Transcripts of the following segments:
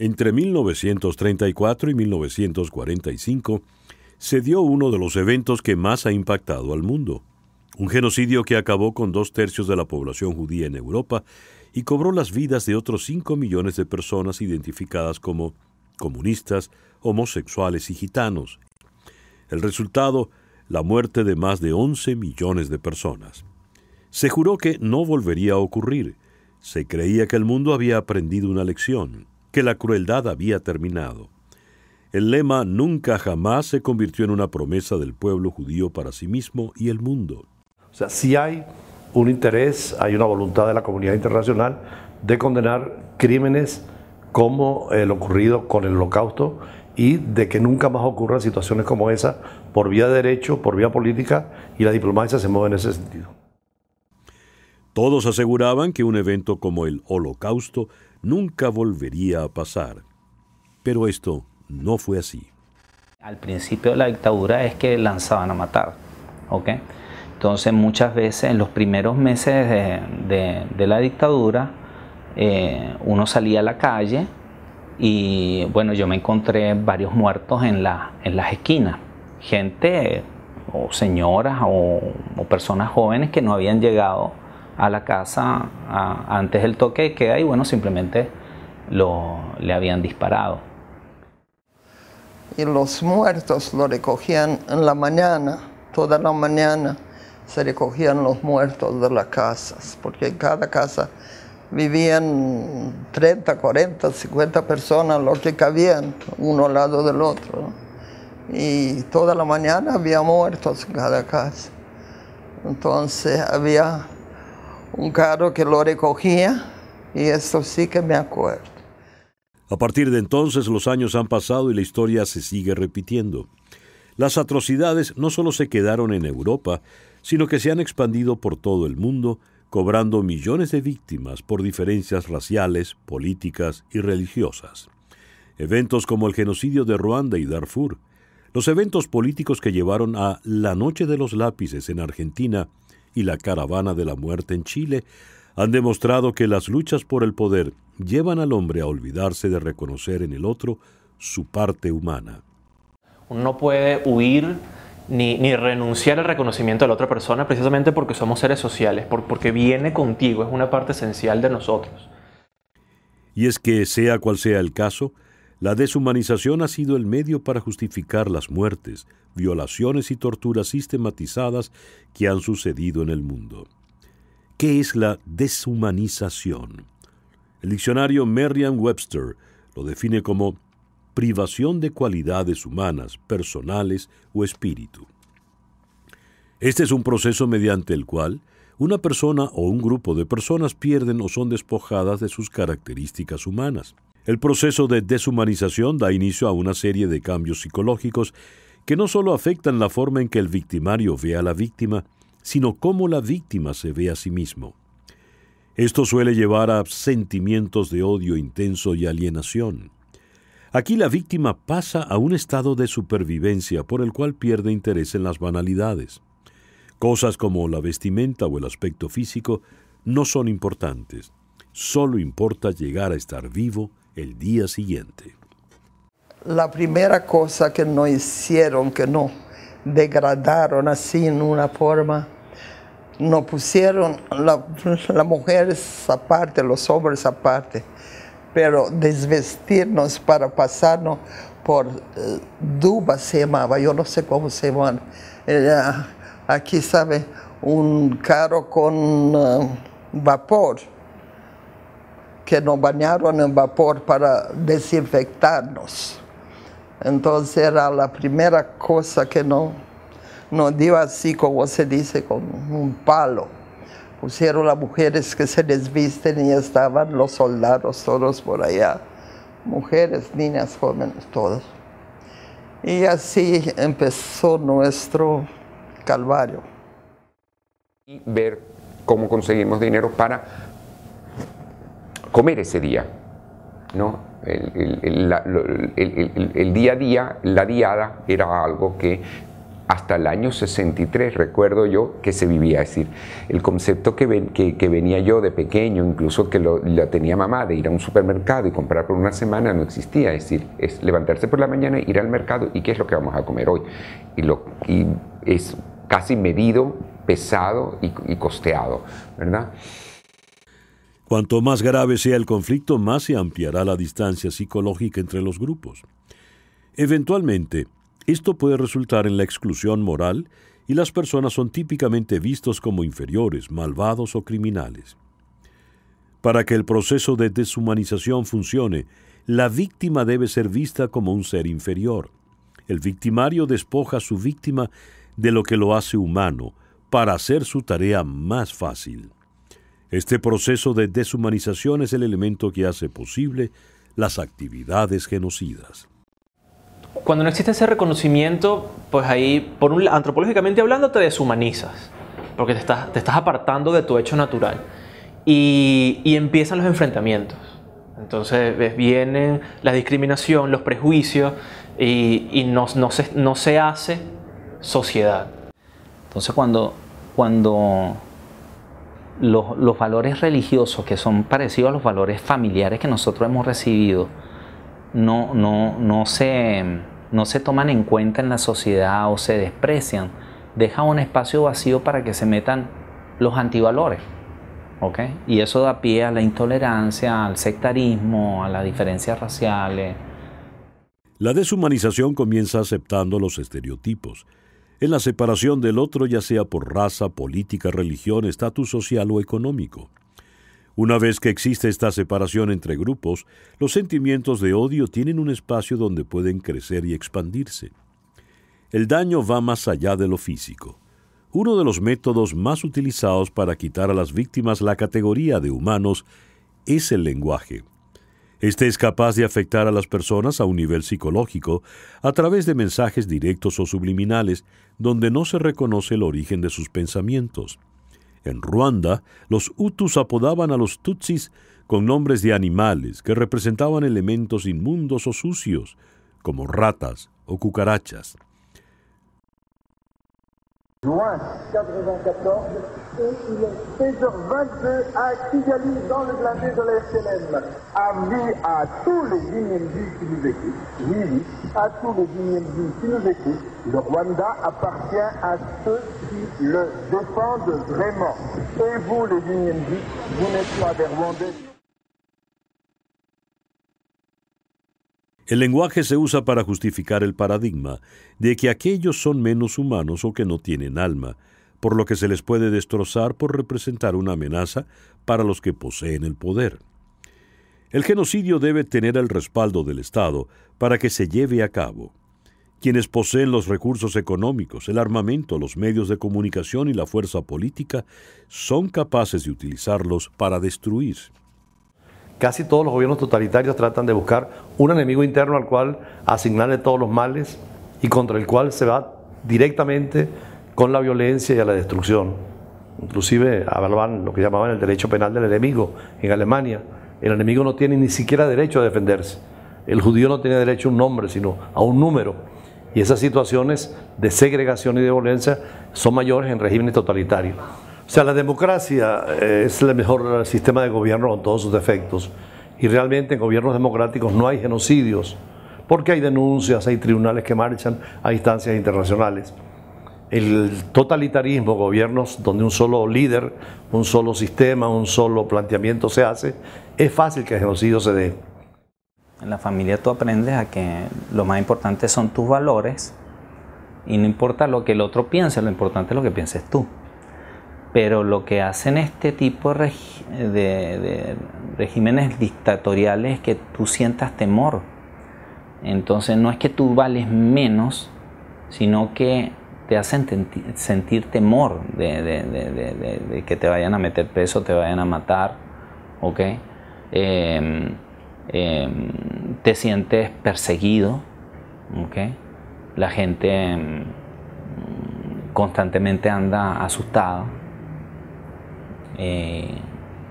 Entre 1934 y 1945 se dio uno de los eventos que más ha impactado al mundo. Un genocidio que acabó con 2/3 de la población judía en Europa y cobró las vidas de otros 5 millones de personas identificadas como comunistas, homosexuales y gitanos. El resultado, la muerte de más de 11 millones de personas. Se juró que no volvería a ocurrir. Se creía que el mundo había aprendido una lección, que la crueldad había terminado. El lema nunca jamás se convirtió en una promesa del pueblo judío para sí mismo y el mundo. O sea, sí hay un interés, hay una voluntad de la comunidad internacional de condenar crímenes como el ocurrido con el Holocausto y de que nunca más ocurran situaciones como esa por vía de derecho, por vía política, y la diplomacia se mueve en ese sentido. Todos aseguraban que un evento como el Holocausto nunca volvería a pasar. Pero esto no fue así. Al principio de la dictadura es que lanzaban a matar, ¿ok? Entonces muchas veces en los primeros meses de la dictadura uno salía a la calle y bueno, yo me encontré varios muertos en las esquinas. Gente o señoras o personas jóvenes que no habían llegado a la casa antes del toque de queda y bueno, simplemente le habían disparado. Y los muertos lo recogían en la mañana, toda la mañana se recogían los muertos de las casas, porque en cada casa vivían 30, 40, 50 personas, lo que cabían, uno al lado del otro, ¿no? Y toda la mañana había muertos en cada casa. Entonces había un carro que lo recogía, y esto sí que me acuerdo. A partir de entonces los años han pasado y la historia se sigue repitiendo. Las atrocidades no solo se quedaron en Europa, sino que se han expandido por todo el mundo, cobrando millones de víctimas por diferencias raciales, políticas y religiosas. Eventos como el genocidio de Ruanda y Darfur, los eventos políticos que llevaron a la Noche de los Lápices en Argentina y la Caravana de la Muerte en Chile, han demostrado que las luchas por el poder llevan al hombre a olvidarse de reconocer en el otro su parte humana. Uno no puede huir ni renunciar al reconocimiento de la otra persona precisamente porque somos seres sociales, porque viene contigo, es una parte esencial de nosotros. Y es que, sea cual sea el caso, la deshumanización ha sido el medio para justificar las muertes, violaciones y torturas sistematizadas que han sucedido en el mundo. ¿Qué es la deshumanización? El diccionario Merriam-Webster lo define como privación de cualidades humanas, personales o espíritu. Este es un proceso mediante el cual una persona o un grupo de personas pierden o son despojadas de sus características humanas. El proceso de deshumanización da inicio a una serie de cambios psicológicos que no solo afectan la forma en que el victimario ve a la víctima, sino cómo la víctima se ve a sí mismo. Esto suele llevar a sentimientos de odio intenso y alienación. Aquí la víctima pasa a un estado de supervivencia por el cual pierde interés en las banalidades. Cosas como la vestimenta o el aspecto físico no son importantes. Solo importa llegar a estar vivo el día siguiente. La primera cosa que nos hicieron, que nos degradaron así en una forma, nos pusieron las mujeres aparte, los hombres aparte, pero desvestirnos para pasarnos por duba se llamaba, yo no sé cómo se llama. Aquí, ¿sabe? Un carro con vapor, que nos bañaron en vapor para desinfectarnos. Entonces era la primera cosa que nos dio así, como se dice, con un palo. Pusieron las mujeres que se desvisten y estaban los soldados todos por allá. Mujeres, niñas, jóvenes, todos. Y así empezó nuestro calvario. Y ver cómo conseguimos dinero para comer ese día, ¿no? El día a día, la diada, era algo que hasta el año 63, recuerdo yo, que se vivía. Es decir, el concepto que venía yo de pequeño, incluso que lo tenía mamá, de ir a un supermercado y comprar por una semana, no existía. Es decir, es levantarse por la mañana, ir al mercado y qué es lo que vamos a comer hoy. Y es casi medido, pesado y costeado, ¿verdad? Cuanto más grave sea el conflicto, más se ampliará la distancia psicológica entre los grupos. Eventualmente, esto puede resultar en la exclusión moral y las personas son típicamente vistos como inferiores, malvados o criminales. Para que el proceso de deshumanización funcione, la víctima debe ser vista como un ser inferior. El victimario despoja a su víctima de lo que lo hace humano para hacer su tarea más fácil. Este proceso de deshumanización es el elemento que hace posible las actividades genocidas. Cuando no existe ese reconocimiento, pues ahí, antropológicamente hablando, te deshumanizas, porque te estás apartando de tu hecho natural. Y empiezan los enfrentamientos. Entonces vienen la discriminación, los prejuicios, y no se hace sociedad. Entonces cuando los valores religiosos, que son parecidos a los valores familiares que nosotros hemos recibido, no se toman en cuenta en la sociedad o se desprecian, deja un espacio vacío para que se metan los antivalores, ¿ok? Y eso da pie a la intolerancia, al sectarismo, a las diferencias raciales. La deshumanización comienza aceptando los estereotipos, en la separación del otro, ya sea por raza, política, religión, estatus social o económico. Una vez que existe esta separación entre grupos, los sentimientos de odio tienen un espacio donde pueden crecer y expandirse. El daño va más allá de lo físico. Uno de los métodos más utilizados para quitar a las víctimas la categoría de humanos es el lenguaje. Este es capaz de afectar a las personas a un nivel psicológico a través de mensajes directos o subliminales donde no se reconoce el origen de sus pensamientos. En Ruanda, los Hutus apodaban a los Tutsis con nombres de animales que representaban elementos inmundos o sucios, como ratas o cucarachas. Juin 94, et il est 16h22 à Kigali, dans le blindé de la FLN. Avis à tous les Guinéens qui nous écoutent. Oui, à tous les Guinéens qui nous écoutent. Le Rwanda appartient à ceux qui le défendent vraiment. Et vous, les Guinéens, vous n'êtes pas des Rwandais. El lenguaje se usa para justificar el paradigma de que aquellos son menos humanos o que no tienen alma, por lo que se les puede destrozar por representar una amenaza para los que poseen el poder. El genocidio debe tener el respaldo del Estado para que se lleve a cabo. Quienes poseen los recursos económicos, el armamento, los medios de comunicación y la fuerza política son capaces de utilizarlos para destruir. Casi todos los gobiernos totalitarios tratan de buscar un enemigo interno al cual asignarle todos los males y contra el cual se va directamente con la violencia y a la destrucción. Inclusive hablaban lo que llamaban el derecho penal del enemigo en Alemania. El enemigo no tiene ni siquiera derecho a defenderse. El judío no tiene derecho a un nombre, sino a un número. Y esas situaciones de segregación y de violencia son mayores en regímenes totalitarios. O sea, la democracia es el mejor sistema de gobierno con todos sus defectos. Y realmente en gobiernos democráticos no hay genocidios, porque hay denuncias, hay tribunales que marchan a instancias internacionales. El totalitarismo, gobiernos donde un solo líder, un solo sistema, un solo planteamiento se hace, es fácil que el genocidio se dé. En la familia tú aprendes a que lo más importante son tus valores y no importa lo que el otro piense, lo importante es lo que pienses tú. Pero lo que hacen este tipo de regímenes dictatoriales es que tú sientas temor. Entonces no es que tú vales menos, sino que te hacen sentir temor de que te vayan a meter preso, te vayan a matar, ¿ok? Te sientes perseguido, ¿ok? La gente constantemente anda asustada.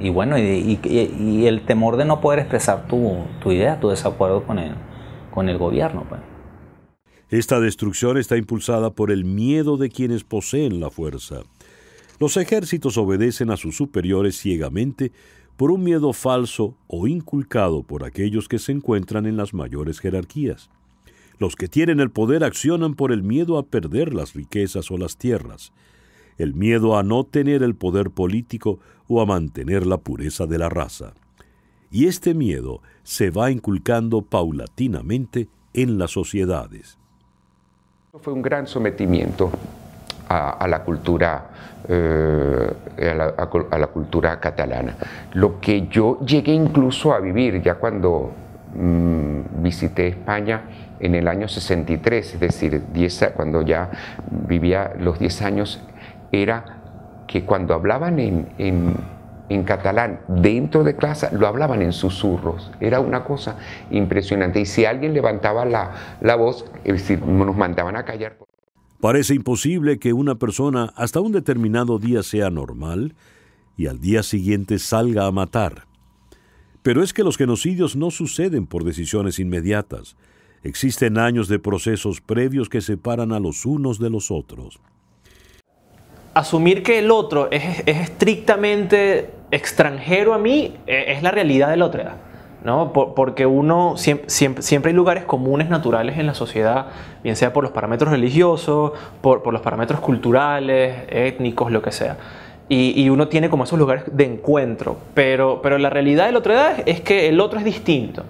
Y bueno, y el temor de no poder expresar tu idea, tu desacuerdo con el gobierno, pues. Esta destrucción está impulsada por el miedo de quienes poseen la fuerza. Los ejércitos obedecen a sus superiores ciegamente por un miedo falso o inculcado por aquellos que se encuentran en las mayores jerarquías. Los que tienen el poder accionan por el miedo a perder las riquezas o las tierras, el miedo a no tener el poder político o a mantener la pureza de la raza. Y este miedo se va inculcando paulatinamente en las sociedades. Fue un gran sometimiento a la cultura, a la cultura catalana. Lo que yo llegué incluso a vivir ya cuando visité España en el año 63, es decir, cuando ya vivía los 10 años, era que cuando hablaban en catalán dentro de clase, lo hablaban en susurros. Era una cosa impresionante. Y si alguien levantaba la voz, es decir, nos mandaban a callar. Parece imposible que una persona hasta un determinado día sea normal y al día siguiente salga a matar. Pero es que los genocidios no suceden por decisiones inmediatas. Existen años de procesos previos que separan a los unos de los otros. Asumir que el otro es estrictamente extranjero a mí es la realidad de la otredad, ¿no? Porque uno siempre hay lugares comunes naturales en la sociedad, bien sea por los parámetros religiosos, por los parámetros culturales, étnicos, lo que sea. Y uno tiene como esos lugares de encuentro, pero la realidad de la otredad es que el otro es distinto.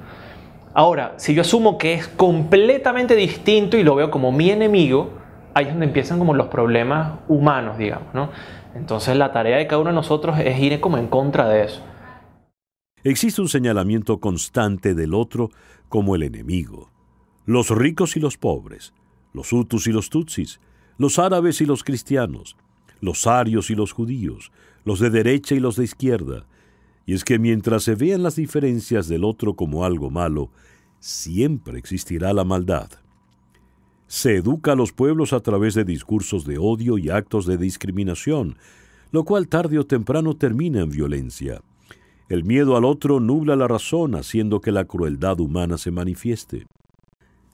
Ahora, si yo asumo que es completamente distinto y lo veo como mi enemigo, ahí es donde empiezan como los problemas humanos, digamos, ¿no? Entonces la tarea de cada uno de nosotros es ir como en contra de eso. Existe un señalamiento constante del otro como el enemigo. Los ricos y los pobres, los hutus y los tutsis, los árabes y los cristianos, los arios y los judíos, los de derecha y los de izquierda. Y es que mientras se vean las diferencias del otro como algo malo, siempre existirá la maldad. Se educa a los pueblos a través de discursos de odio y actos de discriminación, lo cual tarde o temprano termina en violencia. El miedo al otro nubla la razón, haciendo que la crueldad humana se manifieste.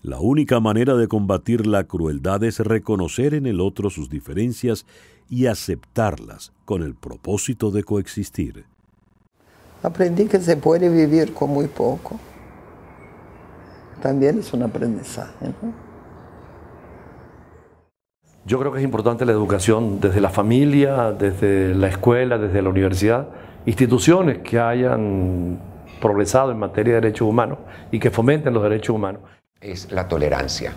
La única manera de combatir la crueldad es reconocer en el otro sus diferencias y aceptarlas con el propósito de coexistir. Aprendí que se puede vivir con muy poco. También es un aprendizaje, ¿no? Yo creo que es importante la educación desde la familia, desde la escuela, desde la universidad, instituciones que hayan progresado en materia de derechos humanos y que fomenten los derechos humanos. Es la tolerancia.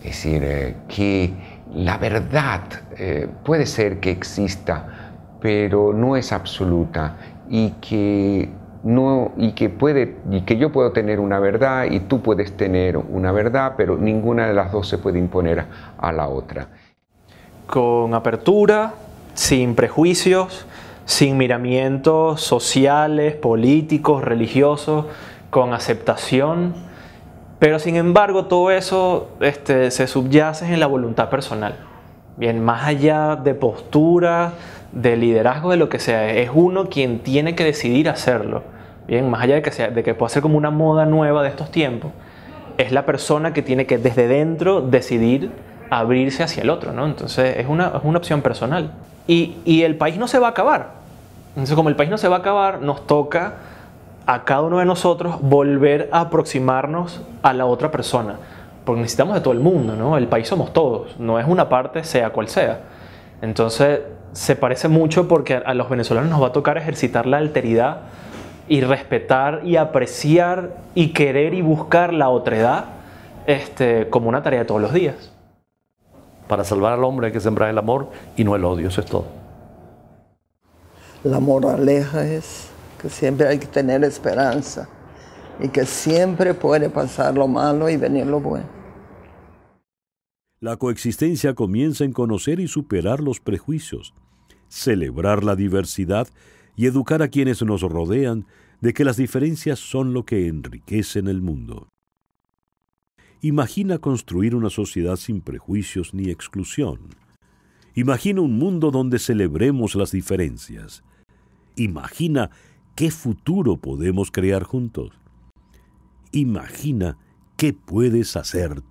Es decir, que la verdad puede ser que exista, pero no es absoluta y que yo puedo tener una verdad y tú puedes tener una verdad, pero ninguna de las dos se puede imponer a la otra. Con apertura, sin prejuicios, sin miramientos sociales, políticos, religiosos, con aceptación, pero sin embargo todo eso se subyace en la voluntad personal. Bien, más allá de postura, de liderazgo, de lo que sea, es uno quien tiene que decidir hacerlo. Bien, más allá de que pueda ser como una moda nueva de estos tiempos, es la persona que tiene que desde dentro decidir abrirse hacia el otro, ¿no? Entonces es una opción personal. Y el país no se va a acabar. Entonces, como el país no se va a acabar, nos toca a cada uno de nosotros volver a aproximarnos a la otra persona. Porque necesitamos de todo el mundo, ¿no? El país somos todos, no es una parte, sea cual sea. Entonces se parece mucho porque a los venezolanos nos va a tocar ejercitar la alteridad y respetar y apreciar y querer y buscar la otredad como una tarea de todos los días. Para salvar al hombre hay que sembrar el amor y no el odio, eso es todo. La moraleja es que siempre hay que tener esperanza y que siempre puede pasar lo malo y venir lo bueno. La coexistencia comienza en conocer y superar los prejuicios, celebrar la diversidad y educar a quienes nos rodean de que las diferencias son lo que enriquecen el mundo. Imagina construir una sociedad sin prejuicios ni exclusión. Imagina un mundo donde celebremos las diferencias. Imagina qué futuro podemos crear juntos. Imagina qué puedes hacer